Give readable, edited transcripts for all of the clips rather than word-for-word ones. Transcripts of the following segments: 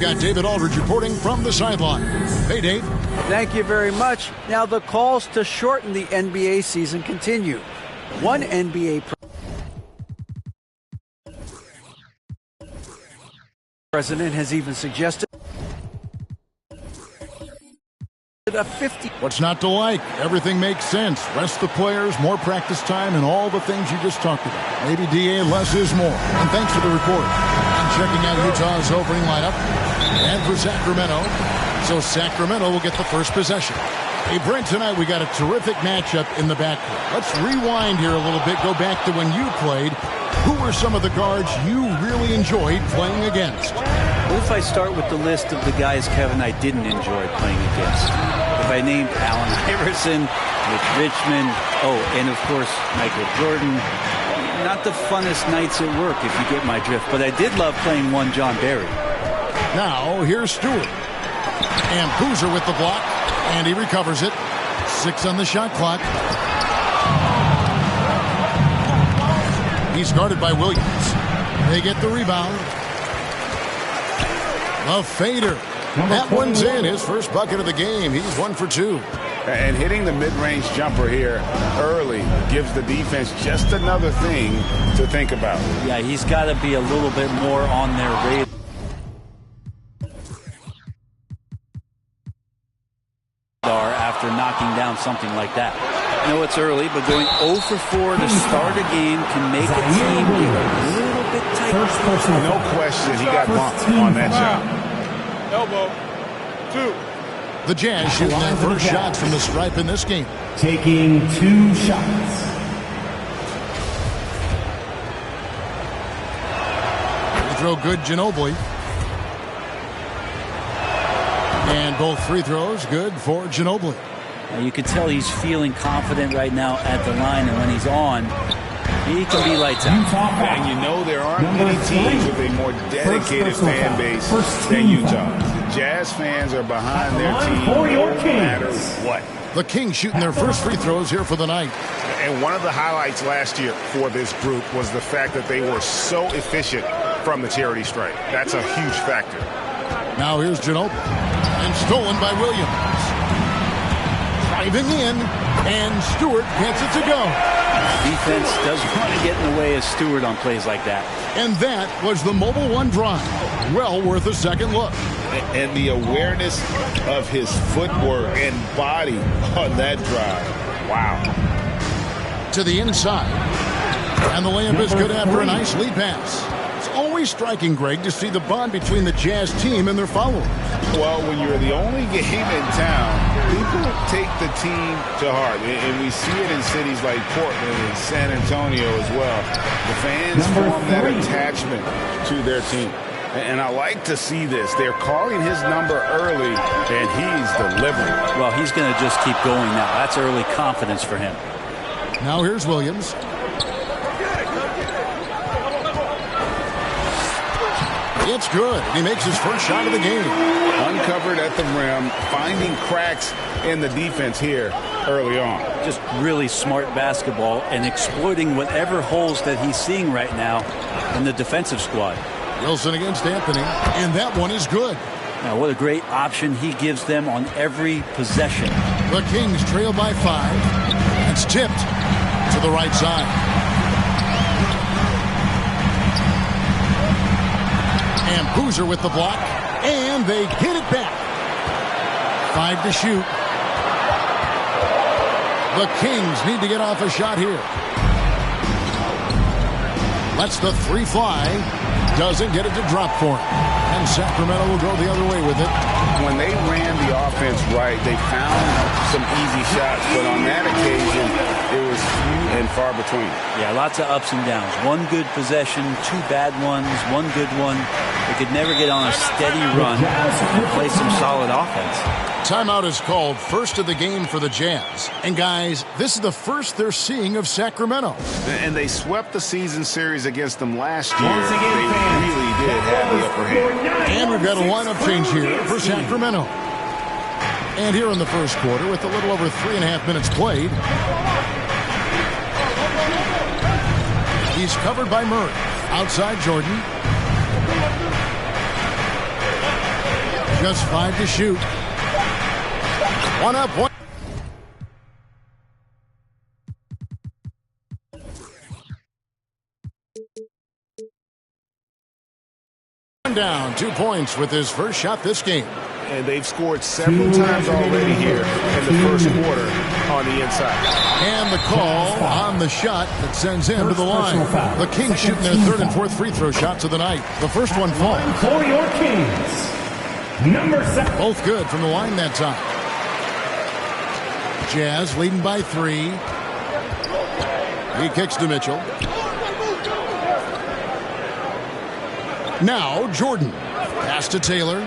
Got David Aldridge reporting from the sideline. Hey, Dave. Thank you very much. Now the calls to shorten the NBA season continue. One NBA president has even suggested a 50. What's not to like? Everything makes sense. Rest the players, more practice time, and all the things you just talked about. Maybe DA, less is more. And thanks for the report. And checking out Utah's opening lineup. And for Sacramento. So Sacramento will get the first possession. Hey, Brent, tonight we got a terrific matchup in the backcourt. Let's rewind here a little bit. Go back to when you played. Who were some of the guards you really enjoyed playing against? What if I start with the list of the guys, Kevin, I didn't enjoy playing against? If I named Allen Iverson, Mitch Richmond, and of course, Michael Jordan. Not the funnest nights at work, if you get my drift. But I did love playing one John Barry. Now, here's Stewart. And Boozer with the block. And he recovers it. 6 on the shot clock. He's guarded by Williams. They get the rebound. A fader. That one's in. His first bucket of the game. He's 1 for 2. And hitting the mid-range jumper here early gives the defense just another thing to think about. Yeah, he's got to be a little bit more on their radar after knocking down something like that. I know it's early, but going 0 for 4 to start a game can make a team get a little bit tight. No question he got bumped on that shot. Elbow. 2. The Jazz shooting their first shots from the stripe in this game. Taking 2 shots. Free throw good, Ginobili. And both free throws good for Ginobili. You can tell he's feeling confident right now at the line, and when he's on, he can be lights out. And you know there aren't many teams with a more dedicated fan base than Utah. The Jazz fans are behind their team no matter what. The Kings shooting their first free throws here for the night. And one of the highlights last year for this group was the fact that they were so efficient from the charity stripe. That's a huge factor. Now here's Ginobili. And stolen by Williams. Driving in, and Stewart gets it to go. Defense doesn't want to get in the way of Stewart on plays like that. And that was the Mobile One drive. Well worth a second look. And the awareness of his footwork and body on that drive. Wow. To the inside. And the layup is good after a nice lead pass. It's always striking, Greg, to see the bond between the Jazz team and their followers. Well, when you're the only game in town, people take the team to heart. And we see it in cities like Portland and San Antonio as well. The fans form that attachment to their team. And I like to see this. They're calling his number early, and he's delivering. Well, he's going to just keep going now. That's early confidence for him. Now here's Williams. It's good. He makes his first shot of the game. Uncovered at the rim, finding cracks in the defense here early on. Just really smart basketball and exploiting whatever holes that he's seeing right now in the defensive squad. Wilson against Anthony, and that one is good. Now, what a great option he gives them on every possession. The Kings trail by 5. It's tipped to the right side. And Boozer with the block, and they get it back. 5 to shoot. The Kings need to get off a shot here. Lets the 3 fly. Doesn't get it to drop for him. And Sacramento will go the other way with it. When they ran the offense right, they found some easy shots, but on that occasion, it was few and far between. Yeah, lots of ups and downs. One good possession, 2 bad ones, 1 good one. They could never get on a steady run and play some solid offense. Timeout is called, first of the game for the Jazz. And guys, this is the first they're seeing of Sacramento. And they swept the season series against them last year. They really did have the upper hand. And we've got a lineup change here for Sacramento. And here in the first quarter, with a little over 3.5 minutes played, he's covered by Murray. Outside Jordan. Just 5 to shoot. One up, one. Down 2 points with his first shot this game. And they've scored several times already here in the first quarter on the inside. And the call on the shot that sends him to the line. The Kings shooting their third and fourth free throw shots of the night. The first one falls. For your Kings, number 7. Both good from the line that time. Jazz leading by 3. He kicks to Mitchell. Now Jordan. Pass to Taylor.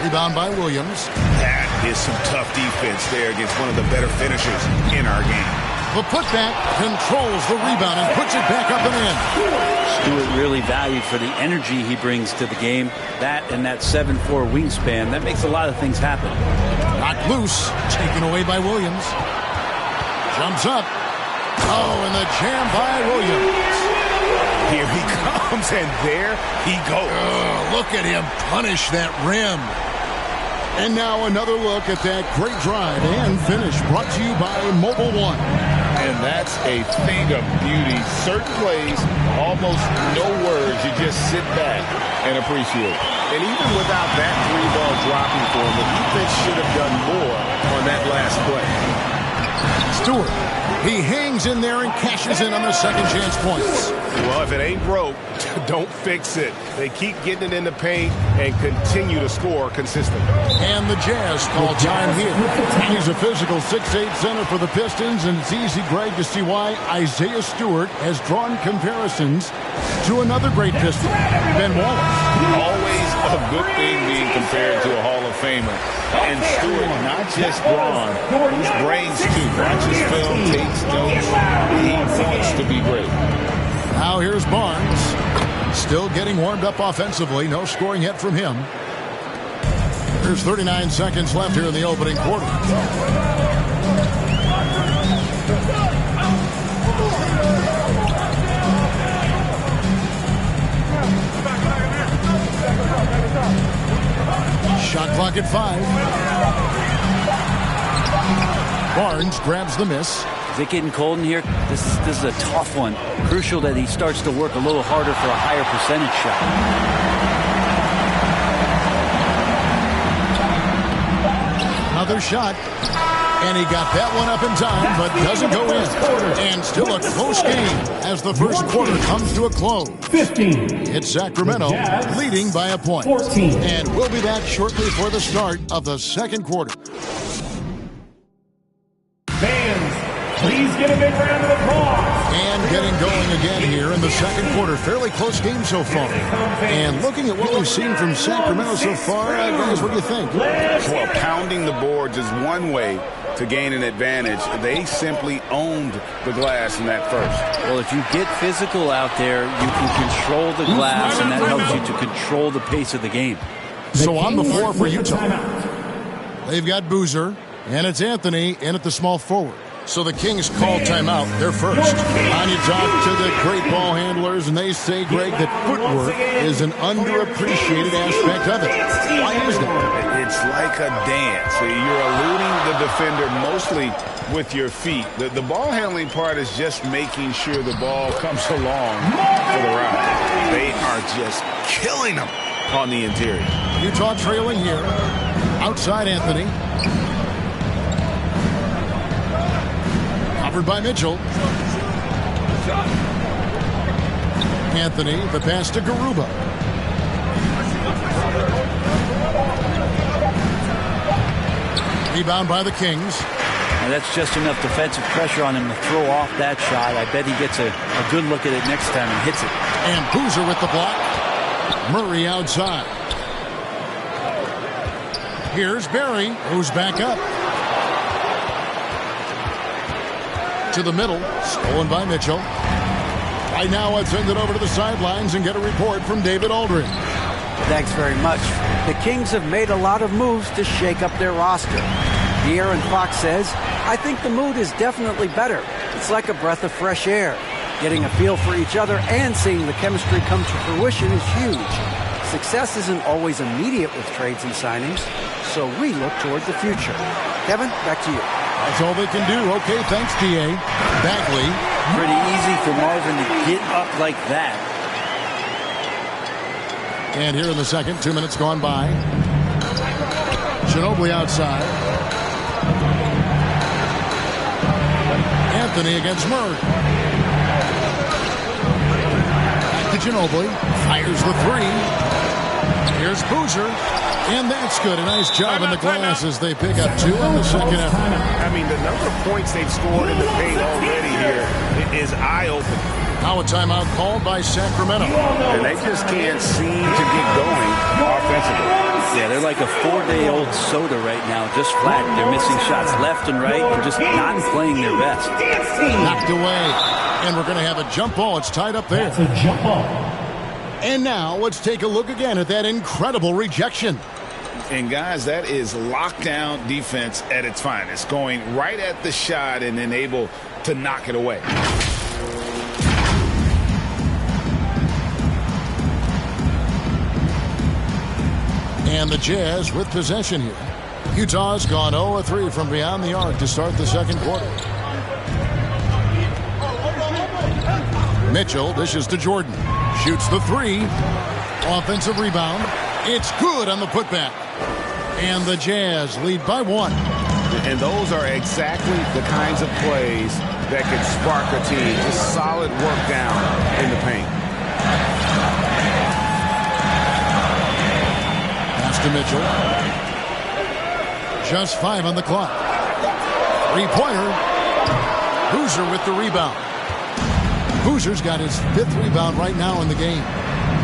Rebound by Williams. That is some tough defense there against one of the better finishers in our game. The putback controls the rebound and puts it back up and in. Stewart really valued for the energy he brings to the game. That and that 7'4" wingspan, that makes a lot of things happen. Knocked loose, taken away by Williams. Jumps up. Oh, and the jam by Williams. Here he comes, and there he goes. Oh, look at him punish that rim. And now another look at that great drive and finish brought to you by Mobile One. And that's a thing of beauty. Certain plays, almost no words. You just sit back and appreciate it. And even without that 3-ball dropping for him, the defense should have done more on that last play. Stewart, he hangs in there and cashes in on the second chance points. Well, if it ain't broke, don't fix it. They keep getting it in the paint and continue to score consistently. And the Jazz call time here. He's a physical 6'8" center for the Pistons, and it's easy, Greg, to see why Isaiah Stewart has drawn comparisons to another great Piston, Ben Wallace. Always a good thing being compared to a Hall of Famer. And Stewart, not just brawn, he's brains too. Watches film, takes notes. He wants to be great. Now here's Barnes. Still getting warmed up offensively. No scoring yet from him. There's 39 seconds left here in the opening quarter. Shot clock at 5. Barnes grabs the miss. Is it getting cold in here? This is a tough one. Crucial that he starts to work a little harder for a higher percentage shot. Another shot. And he got that one up in time, but doesn't go in. And still a close game as the first quarter comes to a close. 15. It's Sacramento leading by a point. 14. And we'll be back shortly for the start of the second quarter. Fans, please give a big round of applause. And getting going again here in the second quarter. Fairly close game so far. And looking at what we've seen from Sacramento so far, guys, what do you think? Well, pounding the boards is one way to gain an advantage. They simply owned the glass in that first. Well, if you get physical out there, you can control the glass, and that helps you to control the pace of the game. So on the floor for Utah, they've got Boozer, and it's Anthony in at the small forward. So the Kings call timeout. They're first. On you talk to the great ball handlers, and they say, Greg, that footwork is an underappreciated aspect of it. Why is that? It's like a dance. You're eluding the defender mostly with your feet. The ball handling part is just making sure the ball comes along for the ride. They are just killing them on the interior. Utah trailing here. Outside Anthony. Covered by Mitchell. Anthony, the pass to Garuba. Rebound by the Kings. And that's just enough defensive pressure on him to throw off that shot. I bet he gets a good look at it next time and hits it. And Boozer with the block. Murray outside. Here's Barry, who's back up. To the middle, stolen by Mitchell. Right now, let's send it over to the sidelines and get a report from David Aldridge. Thanks very much. The Kings have made a lot of moves to shake up their roster. De'Aaron Fox says, I think the mood is definitely better. It's like a breath of fresh air. Getting a feel for each other and seeing the chemistry come to fruition is huge. Success isn't always immediate with trades and signings, so we look toward the future. Kevin, back to you. That's all they can do. Okay, thanks, D.A. Bagley. Pretty easy for Marvin to get up like that. And here in the second, 2 minutes gone by. Ginobili outside. Anthony against Murray. Back to Ginobili. Fires the three. Here's Boozer. And that's good. A nice job in the glass as they pick up 2 in the second effort. I mean, the number of points they've scored in the paint already here is eye-opening. Now a timeout called by Sacramento. And they just can't seem to get going offensively. Yeah, they're like a 4-day-old soda right now, just flat. They're missing shots left and right and just not playing their best. Knocked away. And we're going to have a jump ball. It's tied up there. That's a jump ball. And now let's take a look again at that incredible rejection. And, guys, that is lockdown defense at its finest, going right at the shot and then able to knock it away. And the Jazz with possession here. Utah's gone 0-3 from beyond the arc to start the second quarter. Mitchell dishes to Jordan. Shoots the three. Offensive rebound. It's good on the putback. And the Jazz lead by 1. And those are exactly the kinds of plays that can spark a team. Just solid work down in the paint. Pass to Mitchell. Just 5 on the clock. Three-pointer. Boozer with the rebound. Boozer's got his 5th rebound right now in the game.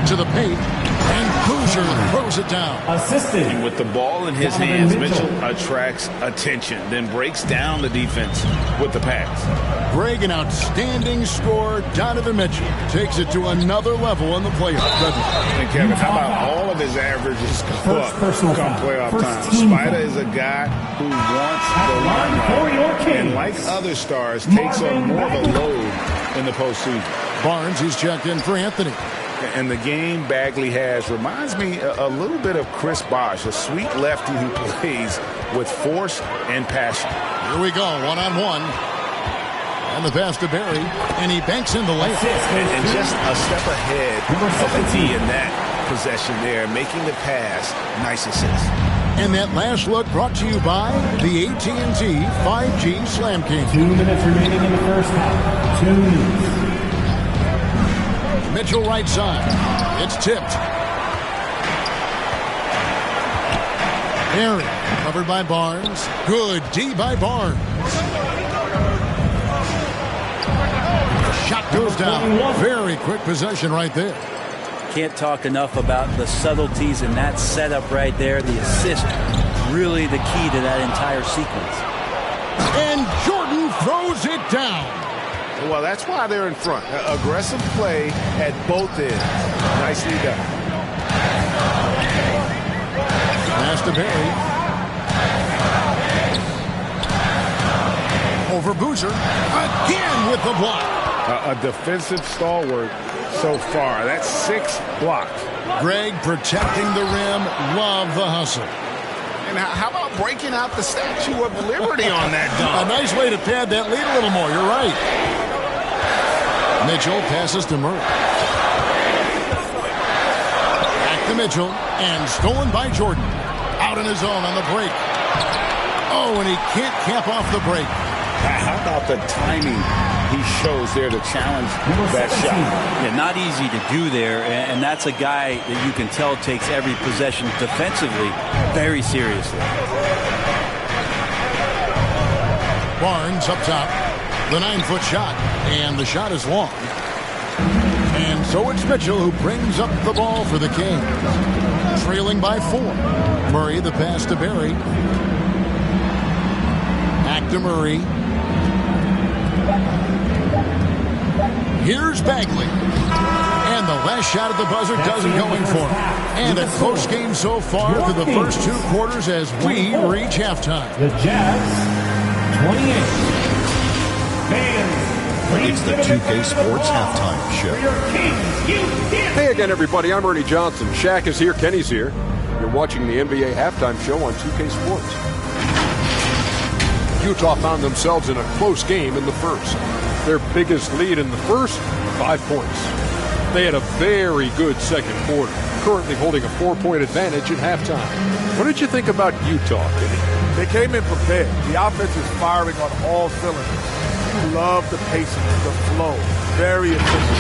To the paint. And Boozer throws it down. Assisted. And with the ball in his hands, Mitchell attracts attention, then breaks down the defense with the pass. Greg, an outstanding scorer. Donovan Mitchell takes it to another level in the playoffs. And Kevin, how about all of his averages go up come playoff time? Spider is a guy who wants the limelight, and like other stars, takes on more of a load in the postseason. Barnes, he's checked in for Anthony. And the game Bagley has reminds me a little bit of Chris Bosh, a sweet lefty who plays with force and passion. Here we go, one-on-one. And the pass to Barry, and he banks in the layup. And just a step ahead of the D in that possession there, making the pass. Nice assist. And that last look brought to you by the AT&T 5G Slam King. 2 minutes remaining in the first half. 2 minutes. Mitchell right side. It's tipped. Barry covered by Barnes. Good D by Barnes. Shot goes down. Very quick possession right there. Can't talk enough about the subtleties in that setup right there. The assist, really the key to that entire sequence. And Jordan throws it down. Well, that's why they're in front. Aggressive play at both ends. Nicely done. Pass to Barry. Over Boozer. Again with the block. A defensive stalwart so far. That's 6 blocks. Greg protecting the rim. Love the hustle. And how about breaking out the Statue of Liberty on that dunk? A nice way to pad that lead a little more. You're right. Mitchell passes to Murray. Back to Mitchell. And stolen by Jordan. Out on his own on the break. Oh, and he can't cap off the break. How about the timing he shows there to challenge that shot? Yeah, not easy to do there, and that's a guy that you can tell takes every possession defensively very seriously. Barnes up top. The 9-foot shot. And the shot is long. And so it's Mitchell who brings up the ball for the Kings. Trailing by 4. Murray, the pass to Barry. Back to Murray. Here's Bagley. And the last shot at the buzzer doesn't go in for him. And a close game so far through the first 2 quarters as we reach halftime. The Jazz, 28. Fans, It's the 2K Sports Halftime Show. Hey again, everybody. I'm Ernie Johnson. Shaq is here. Kenny's here. You're watching the NBA Halftime Show on 2K Sports. Utah found themselves in a close game in the first. Their biggest lead in the first, 5 points. They had a very good second quarter, currently holding a 4-point advantage at halftime. What did you think about Utah, Kenny? They came in prepared. The offense is firing on all cylinders. You love the pacing, the flow. Very efficient.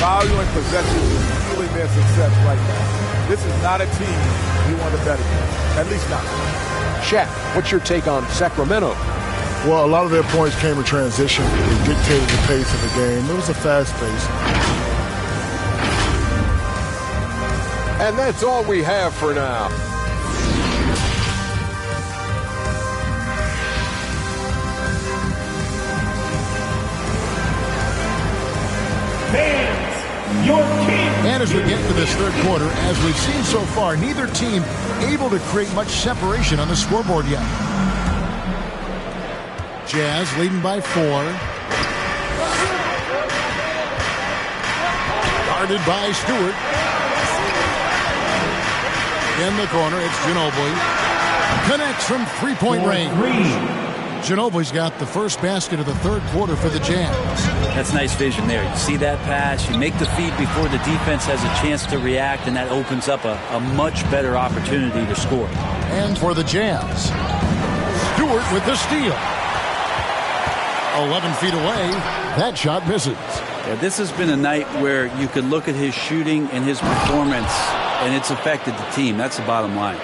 Valuing possessions is fueling their success right now. This is not a team you want to bet against. At least not. Shaq, what's your take on Sacramento? Well, a lot of their points came in transition. It dictated the pace of the game. It was a fast pace. And that's all we have for now. Fans, your king. And as we get to this third quarter, as we've seen so far, neither team able to create much separation on the scoreboard yet. Jazz leading by 4. Guarded by Stewart. In the corner, it's Ginobili. Connects from three-point range. Ginobili's got the first basket of the third quarter for the Jazz. That's nice vision there. You see that pass, you make the feed before the defense has a chance to react, and that opens up a much better opportunity to score. And for the Jazz, Stewart with the steal. 11 feet away, that shot misses. Yeah, this has been a night where you could look at his shooting and his performance, and it's affected the team. That's the bottom line.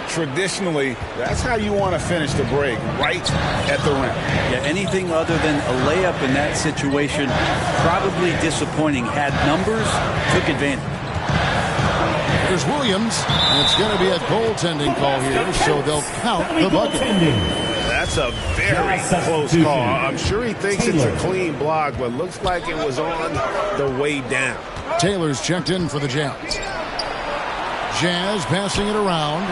Traditionally, that's how you want to finish the break, right at the rim. Yeah, anything other than a layup in that situation, probably disappointing. Had numbers, took advantage. Here's Williams, and it's going to be a goaltending call here, so they'll count the bucket. That's a very close call. I'm sure he thinks it's a clean block, but looks like it was on the way down. Taylor's checked in for the Jazz. Jazz passing it around.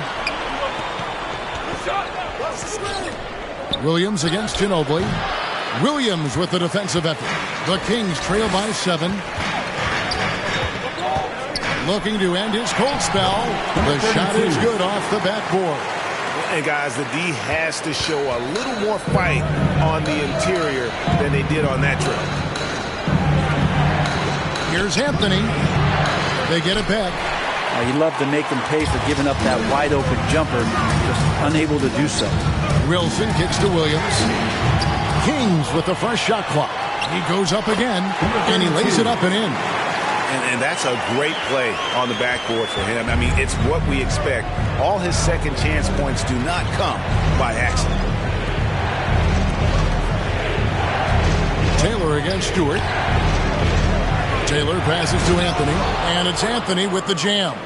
Williams against Ginobili. Williams with the defensive effort. The Kings trail by 7. Looking to end his cold spell. The shot is good off the backboard. And guys, the D has to show a little more fight on the interior than they did on that trip. Here's Anthony. They get it back. He'd love to make them pay for giving up that wide-open jumper, just unable to do so. Wilson kicks to Williams. Kings with the fresh shot clock. He goes up again, and he lays it up and in. And that's a great play on the backboard for him. I mean, it's what we expect. All his second chance points do not come by accident. Taylor against Stewart. Taylor passes to Anthony, and it's Anthony with the jam.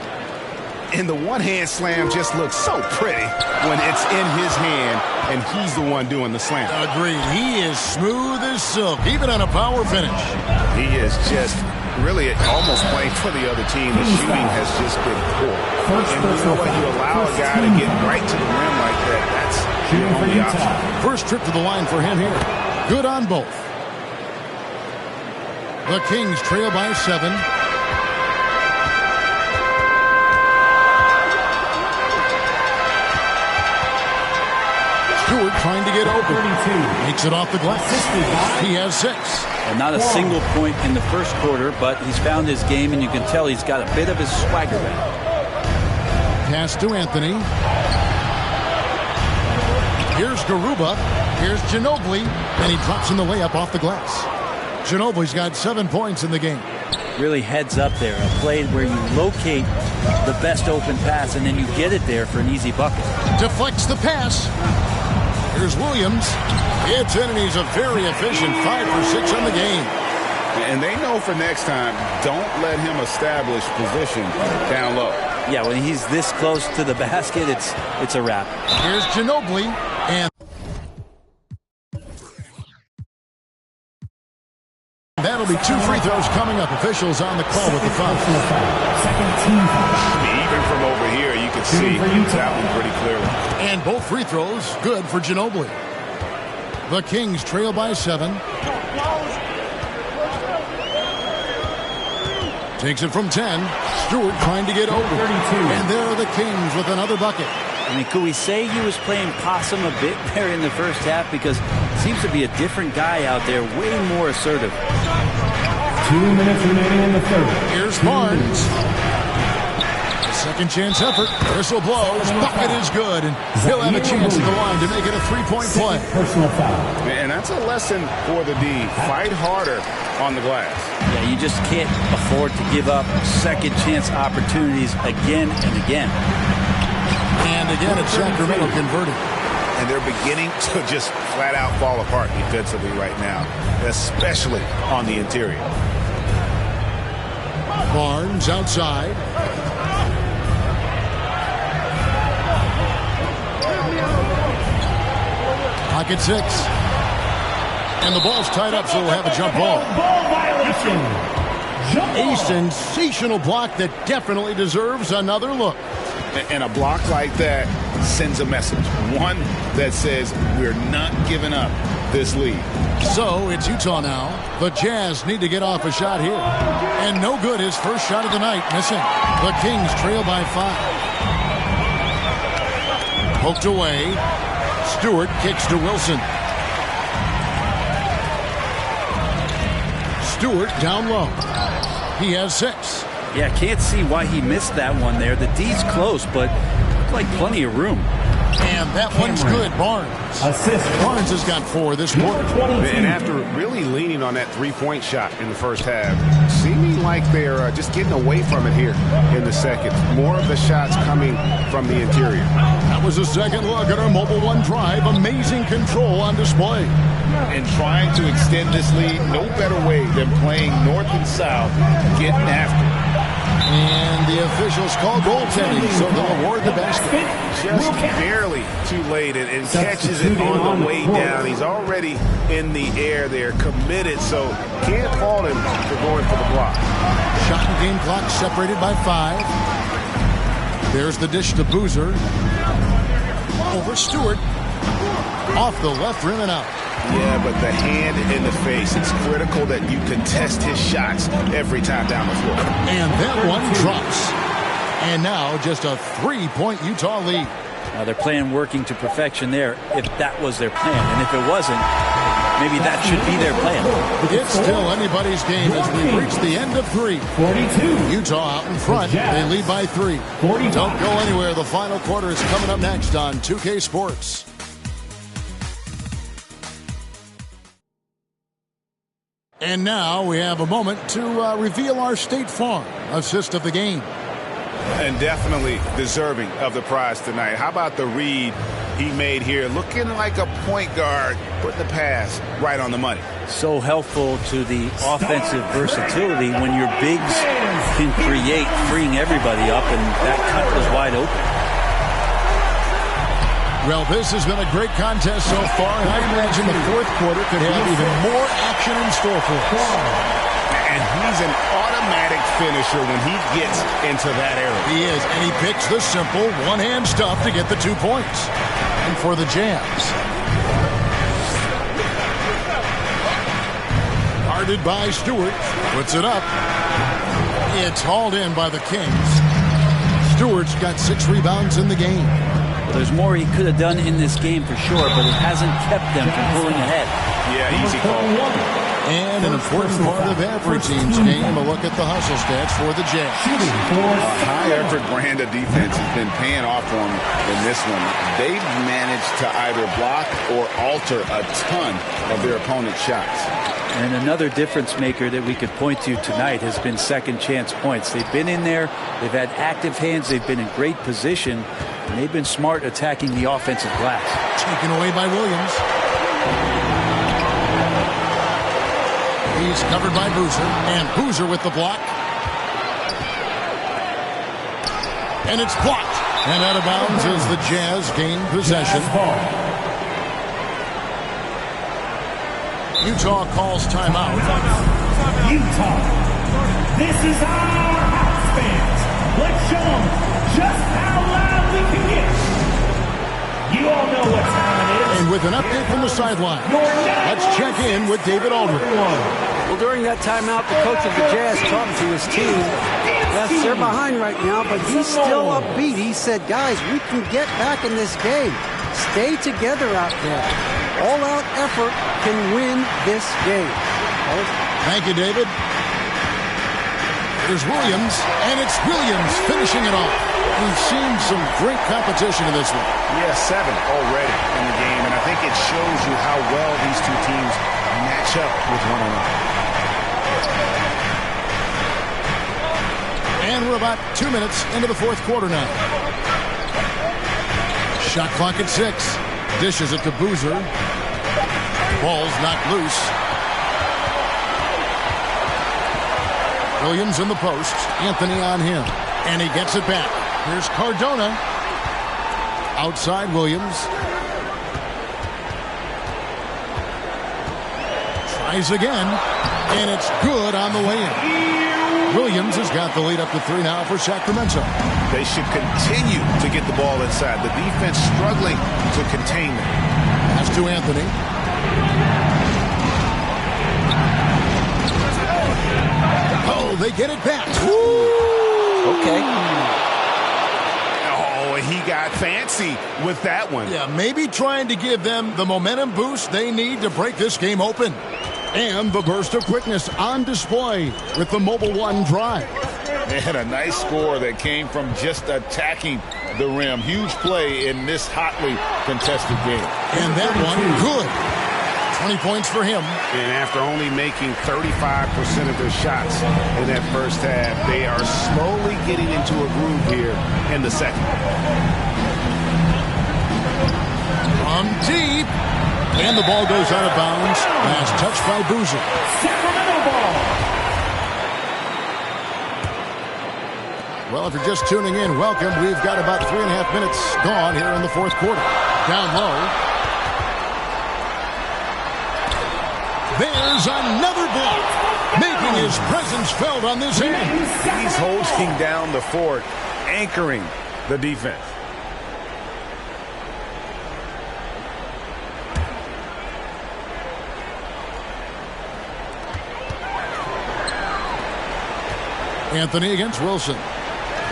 And the one-hand slam just looks so pretty when it's in his hand, and he's the one doing the slam. Agreed. He is smooth as silk, even on a power finish. He is just really almost playing for the other team. The shooting has just been poor. And you know what? You allow a guy to get right to the rim like that. That's the only option. First trip to the line for him here. Good on both. The Kings trail by 7. Stewart trying to get open. Makes it off the glass. He has 6. And not a single point in the first quarter, but he's found his game, and you can tell he's got a bit of his swagger back. Pass to Anthony. Here's Garuba. Here's Ginobili. And he drops in the layup off the glass. Ginobili's got 7 points in the game. Really heads up there. A play where you locate the best open pass, and then you get it there for an easy bucket. Deflects the pass. Here's Williams. It's in, and he's a very efficient 5 for 6 on the game. And they know for next time, don't let him establish position down low. Yeah, when he's this close to the basket, it's a wrap. Here's Ginobili, and that'll be 2 free throws coming up. Officials on the call with the foul. Even from over here, you can see that one pretty clearly. And both free throws good for Ginobili. The Kings trail by 7. Takes it from 10. Stewart trying to get over. And there are the Kings with another bucket. I mean, could we say he was playing possum a bit there in the first half? Because it seems to be a different guy out there, way more assertive. 2 minutes remaining in the third. Here's Barnes. A second chance effort. Whistle blows. Bucket is good. And he'll have a chance at the line to make it a three-point play. Personal foul. And that's a lesson for the D. Fight harder on the glass. Yeah, you just can't afford to give up second chance opportunities again and again. And again, it's Sacramento converted. And they're beginning to just flat out fall apart defensively right now, especially on the interior. Barnes outside. Pocket 6. And the ball's tied up, so we'll have a jump ball. Ball violation. A sensational block that definitely deserves another look. And a block like that sends a message. One that says we're not giving up this lead. So it's Utah now. The Jazz need to get off a shot here. And no good, his first shot of the night, missing. The Kings trail by 5. Poked away. Stewart kicks to Wilson. Stewart down low. He has 6. Yeah, can't see why he missed that one there. The D's close, but looked like plenty of room. And that one's good. Barnes. Assist. Barnes has got 4 this quarter. And after really leaning on that three-point shot in the first half, seeming like they're just getting away from it here in the second. More of the shots coming from the interior. That was a second look at our Mobile One drive. Amazing control on display. And trying to extend this lead, no better way than playing north and south, getting after it. And the officials call goaltending, so they'll award the basket. Just barely too late and catches it on the way down. He's already in the air there, committed, so can't fault him for going for the block. Shot and game clock separated by 5. There's the dish to Boozer. Over Stewart. Off the left rim and out. Yeah, but the hand in the face, it's critical that you contest his shots every time down the floor. And that one drops. And now just a 3-point Utah lead. They're playing working to perfection there, if that was their plan. And if it wasn't, maybe that should be their plan. It's still anybody's game as we reach the end of 3. 42. Utah out in front. They lead by 3. 45. Don't go anywhere. The final quarter is coming up next on 2K Sports. And now we have a moment to reveal our State Farm assist of the game. And definitely deserving of the prize tonight. How about the read he made here? Looking like a point guard, putting the pass right on the money. So helpful to the offensive versatility when your bigs can create, freeing everybody up, and that cut was wide open. Well, this has been a great contest so far, and I imagine the fourth quarter could have even more action in store for us. And he's an automatic finisher when he gets into that area. He is, and he picks the simple one-hand stuff to get the 2 points. And for the Jazz. Guarded by Stewart. Puts it up. It's hauled in by the Kings. Stewart's got 6 rebounds in the game. There's more he could have done in this game for sure, but it hasn't kept them from pulling ahead. Yeah, easy call. And an important part of every team's game, a look at the hustle stats for the Jazz. A high-effort brand of defense has been paying off for them in this one. They've managed to either block or alter a ton of their opponent's shots. And another difference maker that we could point to tonight has been second chance points. They've been in there, they've had active hands, they've been in great position, and they've been smart attacking the offensive glass. Taken away by Williams. He's covered by Boozer, and Boozer with the block. And it's blocked. And out of bounds as the Jazz gain possession. Utah calls timeout. Utah, this is our house fans. Let's show them just how loud we can get. You all know what time it is. And with an update from the sideline, let's check in with David Aldridge. Well, during that timeout, the coach of the Jazz talking to his team. Yes, they're behind right now, but he's still upbeat. He said, guys, we can get back in this game. Stay together out there. All-out effort can win this game. Thank you, David. There's Williams, and it's Williams finishing it off. We've seen some great competition in this one. Yeah, 7 already in the game, and I think it shows you how well these two teams match up with one another. And we're about 2 minutes into the fourth quarter now. Shot clock at 6. Dishes it to Boozer. Ball's knocked loose. Williams in the post. Anthony on him. And he gets it back. Here's Cardona. Outside Williams. Tries again. And it's good on the way in. Williams has got the lead up to 3 now for Sacramento. They should continue to get the ball inside. The defense struggling to contain them. Pass to Anthony. Oh, they get it back. Okay. Oh, he got fancy with that one. Yeah, maybe trying to give them the momentum boost they need to break this game open. And the burst of quickness on display with the Mobile One drive. And a nice score that came from just attacking the rim. Huge play in this hotly contested game. And that one, good. 20 points for him. And after only making 35% of their shots in that first half, they are slowly getting into a groove here in the second. From deep. And the ball goes out of bounds. Last touch by Boozer. Sacramento ball. Well, if you're just tuning in, welcome. We've got about 3.5 minutes gone here in the fourth quarter. Down low. There's another block, making his presence felt on this end. He's holding down the fort, anchoring the defense. Anthony against Wilson.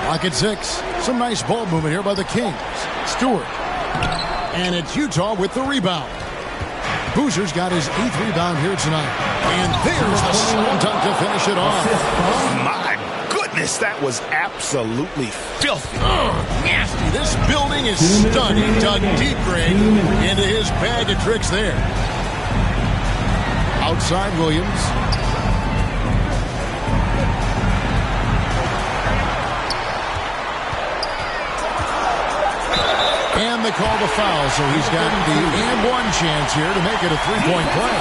Lock at 6. Some nice ball movement here by the Kings. Stewart. And it's Utah with the rebound. Boozer's got his 8th rebound here tonight. And there's the slam dunk to finish it off. My goodness, that was absolutely filthy. Oh, nasty. This building is stunned. He dug deep, Greg, into his bag of tricks there. Outside Williams. And they call the foul, so he's got the and one chance here to make it a 3-point play.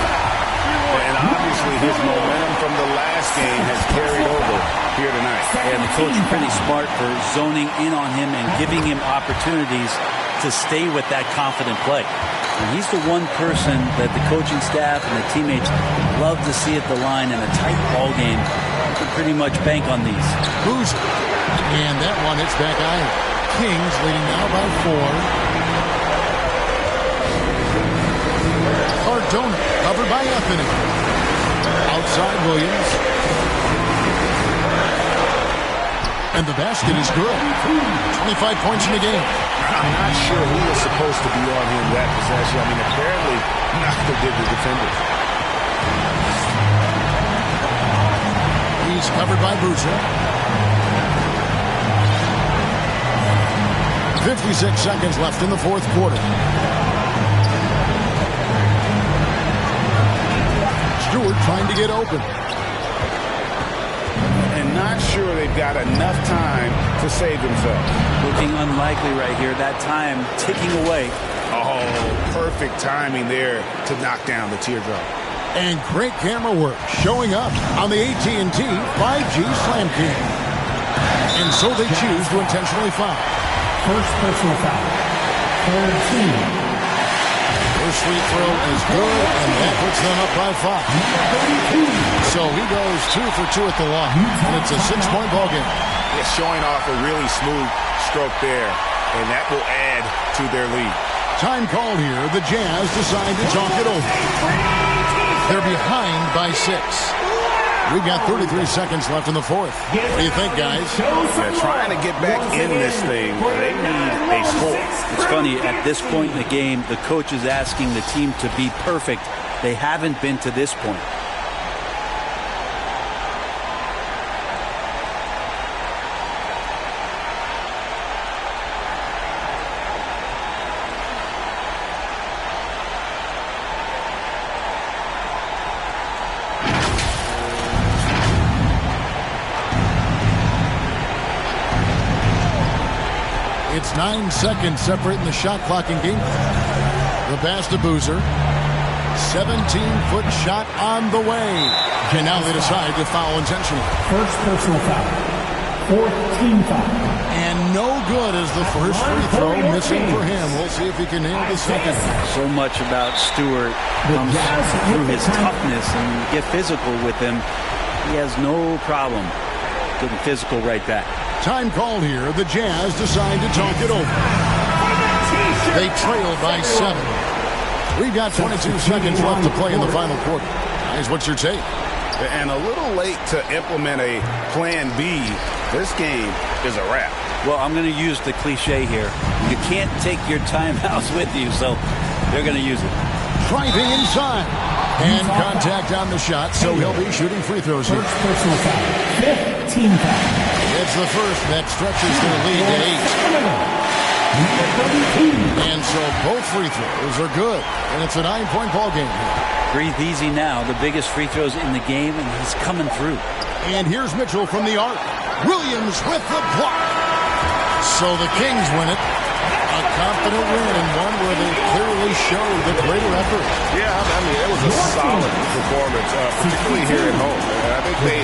And obviously his momentum from the last game has carried over here tonight. And the coach is pretty smart for zoning in on him and giving him opportunities to stay with that confident play. And he's the one person that the coaching staff and the teammates love to see at the line in a tight ball game. You can pretty much bank on these. Boozer. And that one hits back iron. Kings leading now by 4. Cardona covered by Anthony. Outside Williams. And the basket is good. 25 points in the game. I'm not sure who was supposed to be on him that possession. I mean, apparently neither did the defenders. He's covered by Boozer. 56 seconds left in the fourth quarter. Stewart trying to get open. And not sure they've got enough time to save themselves. Looking unlikely right here. That time ticking away. Oh, perfect timing there to knock down the teardrop. And great camera work showing up on the AT&T 5G Slam King. And so they choose to intentionally foul. First personal foul. Third team. First free throw is good, and that puts them up by 5. So he goes 2 for 2 at the line, and it's a 6-point ball game. Yeah, showing off a really smooth stroke there, and that will add to their lead. Time called here. The Jazz decide to talk it over. They're behind by 6. We've got 33 seconds left in the fourth. What do you think, guys? They're trying to get back in this thing. They need a score. It's funny, at this point in the game, the coach is asking the team to be perfect. They haven't been to this point. It's 9 seconds separating the shot clock and game clock. The pass to Boozer. 17-foot shot on the way. Okay, now they decide to foul intentionally. First personal foul. Fourth team foul. And no good as the first free throw missing for him. We'll see if he can nail the second. So much about Stewart comes through his toughness, and you get physical with him. He has no problem getting physical right back. Time called here. The Jazz decide to talk it over. They trail by 7. We've got 22 seconds left to play in the final quarter. Guys, what's your take? And a little late to implement a plan B. This game is a wrap. Well, I'm going to use the cliche here. You can't take your timeouts with you, so they're going to use it. Driving inside. And contact on the shot, so he'll be shooting free throws here. First personal foul. Fifth team foul. It's the first that stretches their lead to 8. And so both free throws are good. And it's a 9-point ball game here. Breathe easy now. The biggest free throws in the game, and he's coming through. And here's Mitchell from the arc. Williams with the block. So the Kings win it. A confident win, and one where they clearly showed the greater effort. Yeah, I mean, it was a solid performance, particularly here at home. And I think they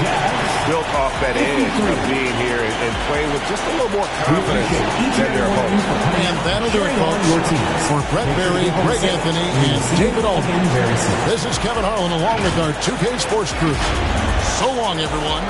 built off that edge of being here and playing with just a little more confidence than their opponents. And that'll do it, folks. For Brett Berry, Greg Anthony, and David Aldridge, this is Kevin Harlan along with our 2K Sports crew. So long, everyone.